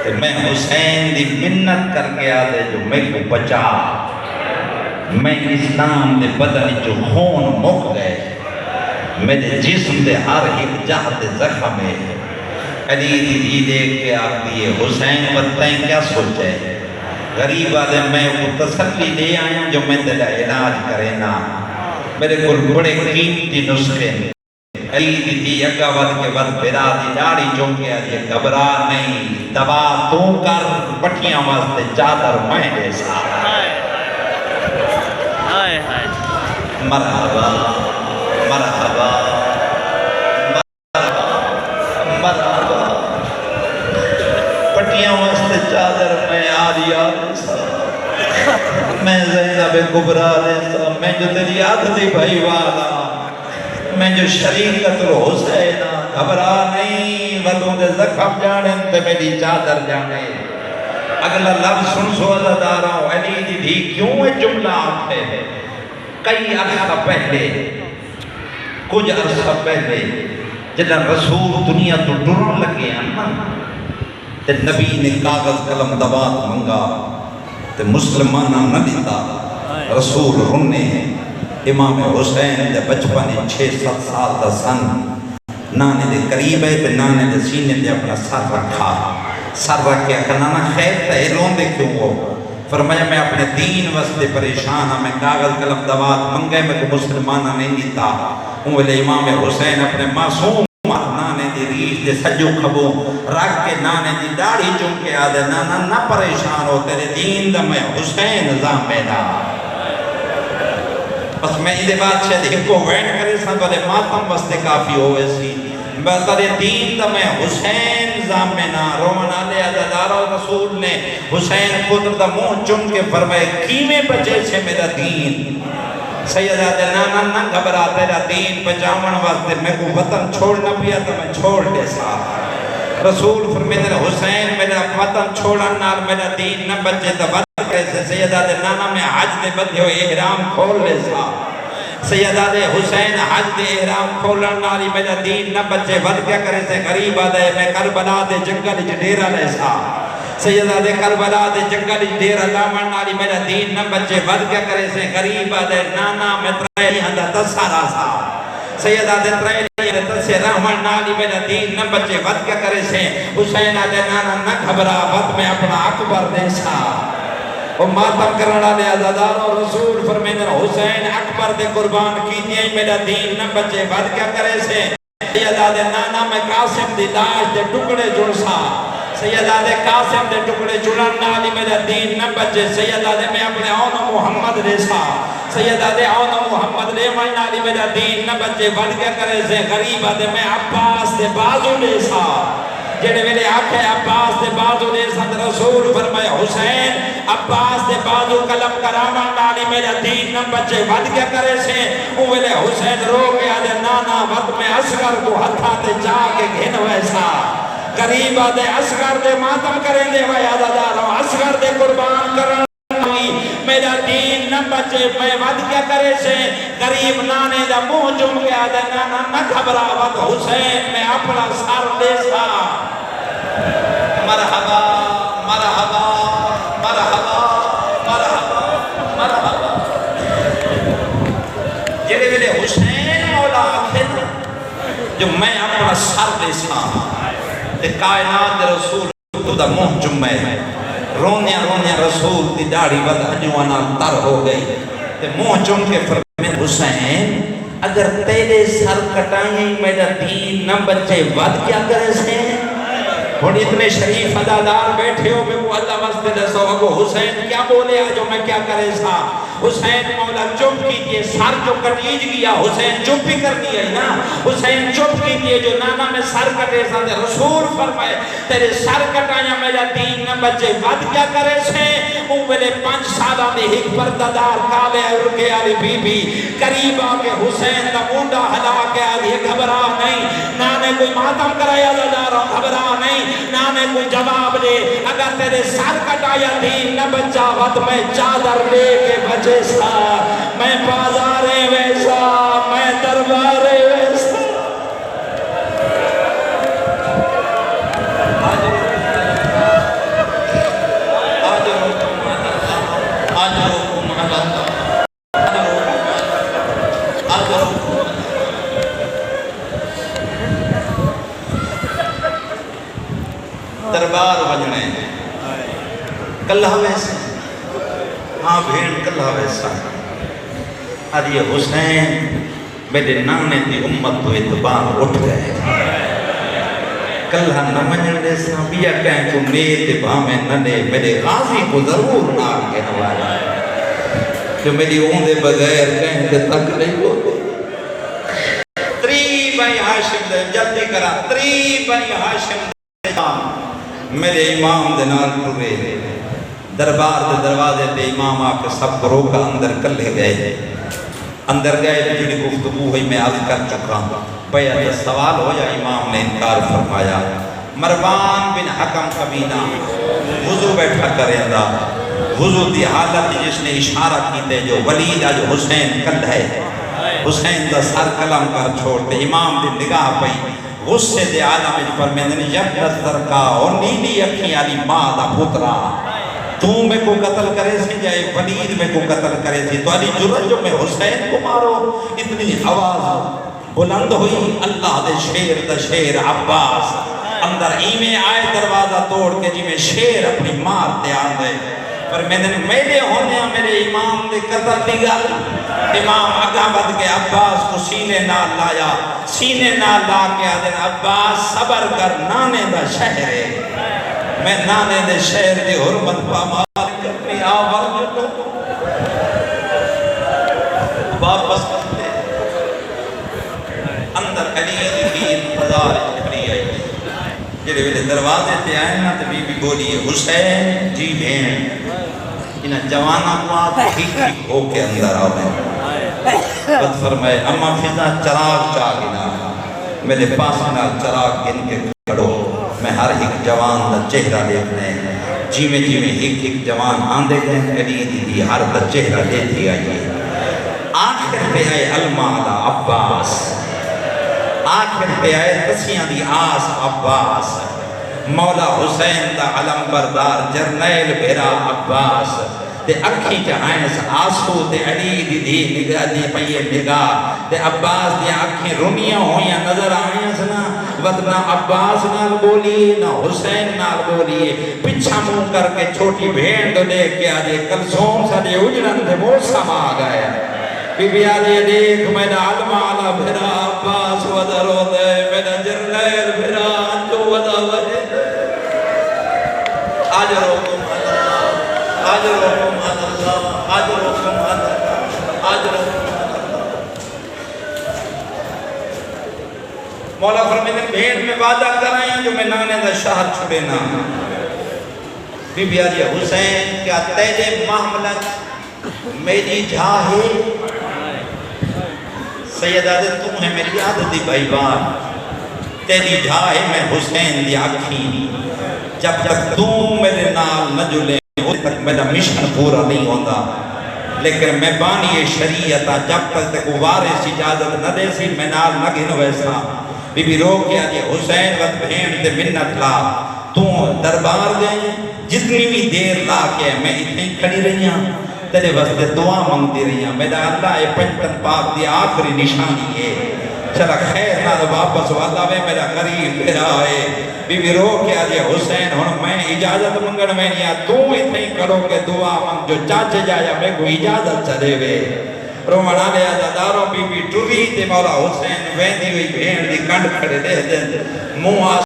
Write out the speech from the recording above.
کہ میں حسین دی منت کر کے آدھے جو میں کو بچا، میں اسلام دے بدن جو خون مک گئے، میرے جسم دے ہر ایک جہت زخم ہے۔ علی دی دیکھ کے آپ دیئے حسین بتائیں کیا سوچے، غریب آدھے میں کو تسلی لے آیا جو میں تیرا علاج کرے نا، میرے کو بڑے قیمتی نسخے علی دی یکا ود کے ود پیرا دی داڑی چونکے آدھے گھبرا نہیں، دبا تو کر پٹھیاں واسطے چادر میں جیسا۔ مرحبا مرحبا مرحبا، پٹھیاں واسطے چادر میں آریا جیسا، میں زینب کبرا جیسا، میں جو تیری آدھی بھائی والا، میں جو شریک قتل حسین، گھبرا نہیں، ودوں دے زخم جانے تے میری چادر جانے۔ اگلا لفظ سن سو عزاداروں، علی دی بھی کیوں ہے جملہ آتے ہیں؟ کئی عرصہ پہلے، کچھ عرصہ پہلے جنہاں رسول دنیا تو ڈرن لگے ہیں تے نبی نے کاغذ قلم دوات منگا تے مسلمانہ نہ دیتا، رسول رننے ہیں۔ امام حسین دے بچپنے 6-7 سال دا سن، نانے دے قریب ہے تے نانے دے سینے دے اپنا سر رکھا، سر رکھ کے اکنانا خیر تے رون دے کیوں ہو؟ فرمایا میں اپنے دین واسطے پریشان ہاں، میں کاغذ قلم دوات منگے میں کو مسلمانہ نہیں دیتا۔ انہوں امام حسین اپنے معصوم نانے دی ریش دے سجو کھبو رکھ کے نانے دی داڑھی چونکے آدھے نانا نہ پریشان ہو، تیرے دین دا میں حسین زامنہ۔ بس میں یہ بادشاہ دیکھ کو وین کرے ساں تو ماتم واسطے کافی ہوئے سی، تیرے دین دا میں حسین زامنہ۔ رومن آلے عزادارہ رسول نے حسین خود دا منہ چن کے فرمائے کیویں بچے سے میرا دین؟ سیدہ دے نانا نہ گھبرا، تیرا دین بچاون واسطے میں کو وطن چھوڑنا پیا تو میں چھوڑ دے سا۔ رسول فرمیدے حسین میرا وطن چھوڑن نال میرا دین نہ بچے تو وطن کیسے؟ سیدہ دے نانا میں حج دے بدھے ہوئے احرام کھول لے سا۔ سیدہ دے حسین حج دے احرام کھولن نالی میرا دین نہ بچے، ود کیا کرے سے غریب آدھے میں کربلا دے جنگل اچھ ڈیرہ لے سا۔ سیدہ دے کربلا دے جنگل اچھ ڈیرہ لامن نالی میرا دین نہ بچے، ود کیا کرے سے غریب آدھے نانا میں ترائلی ہندہ تسارا سا۔ سیدہ دے ترائلی ہندہ تسے رحمن نالی میرا دین نہ بچے، ود کیا کرے سے حسین آدھے نانا نہ گھبرا، ود میں اپنا اکبر دے سا۔ وہ ماتم کرنا دے عزادار اور رسول فرمیدن حسین اکبر دے قربان کی دیئے میرا دین نہ بچے، ود کیا کرے سے سیدہ دے نانا میں قاسم دی لاش دے ٹکڑے جڑ سا۔ سیدہ دے قاسم دے ٹکڑے جڑن نالی میرا دین نہ بچے، سیدہ دے میں اپنے اون محمد لے سا۔ سیدہ دے اون محمد لے من نالی میرا دین نہ بچے، ود کیا کرے سے غریبہ دے میں عباس دے بازو لے سا۔ جنہیں میرے آنکھیں عباس دے بازو لے سا، رسول فرمائے حسین عباس دے بازو قلم کراما نالی میرا دین نہ بچے، ود کیا کرے سے اوہلے حسین رو گیا دے نانا ود میں اصغر کو ہتھا تے جا کے گھن ویسا۔ قریب آدھے اصغر دے ماتم کریں دے وے عزاداروں، اصغر دے قربان کرن میرا دین نہ بچے، میں ود کیا کرے سے قریب نانے دا منہ جم گیا دے نانا نہ گھبرا، ود حسین میں اپنا سر لے سا۔ مرحبا مرحبا مرحبا مرحبا مرحبا۔ جنہیں میرے حسین مولا آخر جو میں اپنا سر لے سا، تے کائنات دے رسول تو دا منہ جمعے رونیا رونیا رسول دی داڑھی ود ہجوانا تر ہو گئی تے منہ چم کے فرمائے حسین اگر تیرے سر کٹائیں میرا دین نہ بچے، ود کیا کرے سے؟ اور اتنے شریف عزادار بیٹھے ہو میں وہ اللہ واسطے دسو اگو حسین کیا بولے آجو میں کیا کرے سا؟ حسین مولا چپ کیجئے، سر جو کٹیج گیا حسین چپ ہی کر دیا ہے نا، حسین چپ کیجئے جو نانا میں سر کٹے سا دے رسول فرمائے تیرے سر کٹایا میرا دین نہ بچے، ود کیا کرے سے؟ اوہلے 5 سالہ میں ایک پردادار کالے ارکے آلی بی بی قریب آکے حسین دا مونڈا ہلا کے آلی گھبرا نہیں، نانے کوئی ماتم کرایا داروں گھبرا نہیں، نانے کوئی جواب دے اگر تیرے سر کٹایا دین نہ بچا ود میں چادر لے کے بچے سا، میں بازارے ویسا میں دربارے ویسا۔ دربار وجنے کلہ ویسا ہاں بھین کلہ ویسا ادھے حسین میرے نانے دی امت تو اعتبار اٹھ گئے کلہ نہ منجن دے سا بیا کہیں کو نیت بھامیں ننے میرے غازی کو ضرور نال کے نوایا کہ میری اوندے بغیر کہیں دے تک نہیں ہوتے تری بنی ہاشم دے جلدی کرا تری بنی ہاشم دے میرے امام دے نال پورے دربار دے دروازے دے امام آکے سب کو روکا اندر کلے گئے اندر گئے جنہی گفتگو ہوئی میں عرض کر چکا پہیا یہ سوال ہو یا امام نے انکار فرمایا مروان بن حکم قبیلہ وضو بیٹھا کریں دا وضو دی حالت جس نے اشارہ کیتے جو ولید جو حسین کل ہے حسین دا سر کلم کر چھوڑتے امام دی نگاہ پئی غصے دے عالم پر میں نے جب نظر کا اور نیلی اکھی علی ماں دا پترا تو میں کو قتل کرے سی جائے ولید میں کو قتل کرے سی تو علی جرت جو میں حسین کو مارو اتنی آواز بلند ہوئی اللہ دے شیر دا شیر عباس اندر ایمیں آئے دروازہ توڑ کے جی میں شیر اپنی مار دے آن دے پر میں نے میرے ہونے میرے امام دے قتل دی گل امام اگاں بد کے عباس کو سینے نال لایا سینے نال لا کے آدھے عباس صبر کر نانے دا شہر ہے میں نانے دے شہر دی حرمت پامال کرنی آور جلو واپس کرتے اندر علی کی انتظار جبری آئی جڑے ویلے دروازے تے آئے نا تو بی بی بولی حسین جی بین انہاں جوانا کو آپ ٹھیک ٹھیک ہو کے اندر آؤ بد فرمائے اما فضا چراغ چاہ گنا میرے پاس نال چراغ گن کے کھڑو میں ہر ایک جوان دا چہرہ دیکھنے جیویں ایک جوان آندے گئے علی دی ہر دا چہرہ دیکھتی آئیے آخر پہ آئے المالا عباس آخر پہ آئے تسیاں دی آس عباس مولا حسین دا علم بردار جرنیل بھیرا عباس تے اکھی چاہیں اس آسو تے علی دی نگاہ دی پئیے نگاہ تے عباس دی اکھی رمیاں ہویاں نظر آئیں سنا ودنا عباس نال بولیے نہ حسین نال بولیے پچھا منہ کر کے چھوٹی بھین دو دیکھ کے آجے کلسوم سا دے اجرن دے موسم آ گیا بی بی آجے دیکھ میرا علم آلا بھرا عباس ودر ہو دے میرا جرنیل بھرا انتو ودا وجہ آجروکم اللہ آجروکم اللہ آجروکم اللہ آجروکم مولا فرمیدن بھیڑ میں وعدہ کرائیں جو میں نانے دا شہر چھوڑے نا بی بی آجی حسین کیا تیرے محملت میری جھا ہے سید آدھے تم ہے میری عادتی بھائی بار تیری جھا ہے میں حسین دی آکھی جب تک تم میرے نال نہ جلے اس تک میرا مشن پورا نہیں ہوتا لیکن میں بانی شریعتا جب تک وارث اجازت نہ دے سی میں نال نہ گھن ویسا بی بی رو کے آجے حسین وقت بھین دے منت لا تو دربار دے جتنی بھی دیر لا کے میں اتنی کھڑی رہی ہوں تیرے واسطے دعا مانگتی رہی ہوں میرا اللہ اے پنجتن پاک دی آخری نشانی ہے چلا خیر نہ واپس والا میں میرا قریب میرا ہے بی بی رو کے آجے حسین ہوں میں اجازت منگن میں نہیں تو اتنی کرو کہ دعا مانگ جو چاچے جایا میں کو اجازت چلے وے رومانہ لے آزاداروں بی بی ٹوری تے مولا حسین ویندی ہوئی بھیڑ دی کنڈ کھڑے دے دیں منہ